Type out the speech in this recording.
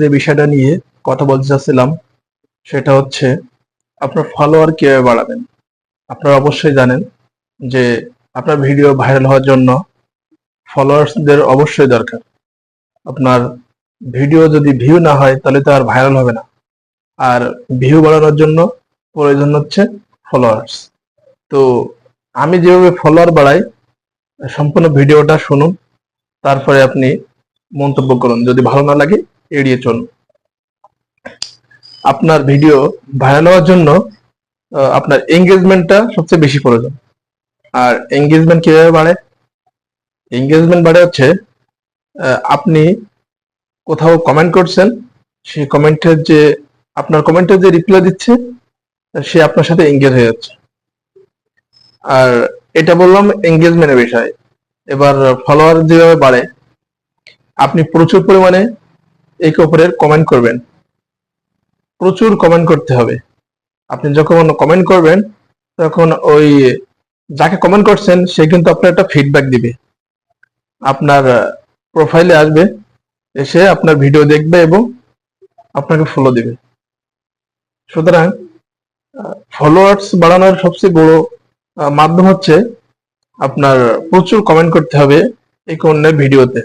যে বিষয়টা নিয়ে কথা বলতে চাচ্ছিলাম সেটা হচ্ছে আপনার ফলোয়ার কিভাবে বাড়াবেন। আপনারা অবশ্যই জানেন যে আপনার ভিডিও ভাইরাল হওয়ার জন্য ফলোয়ার্সদের অবশ্যই দরকার। আপনার ভিডিও যদি ভিউ না হয় তাহলে তো আর ভাইরাল হবে না। আর ভিউ বাড়ানোর জন্য প্রয়োজন হচ্ছে ফলোয়ার্স। তো আমি যেভাবে ফলোয়ার বাড়াই সম্পূর্ণ ভিডিওটা শুনুন, তারপরে আপনি মন্তব্য করুন। যদি ভালো না লাগে এড়িয়ে চলুন। আপনার ভিডিও ভাইরাল হওয়ার জন্য আপনার এঙ্গেজমেন্টটা সবচেয়ে বেশি প্রয়োজন। আর এঙ্গেজমেন্ট কিভাবে বাড়ে? এঙ্গেজমেন্ট বাড়ে হচ্ছে আপনি কোথাও কমেন্ট করছেন, সেই কমেন্টের যে আপনার কমেন্টের যে রিপ্লাই দিচ্ছে সে আপনার সাথে এঙ্গেজ হয়ে যাচ্ছে। আর এটা বললাম এঙ্গেজমেন্টের বিষয়। এবার ফলোয়ার যেভাবে বাড়ে, আপনি প্রচুর পরিমাণে একে অপরের কমেন্ট করবেন। প্রচুর কমেন্ট করতে হবে। আপনি যখন কমেন্ট করবেন তখন ওই যাকে কমেন্ট করছেন সে কিন্তু আপনার একটা ফিডব্যাক দিবে, আপনার প্রোফাইলে আসবে, এসে আপনার ভিডিও দেখবে এবং আপনাকে ফলো দিবে। সুতরাং ফলোয়ার্স বাড়ানোর সবচেয়ে বড় মাধ্যম হচ্ছে আপনার প্রচুর কমেন্ট করতে হবে এই অন্যের ভিডিওতে।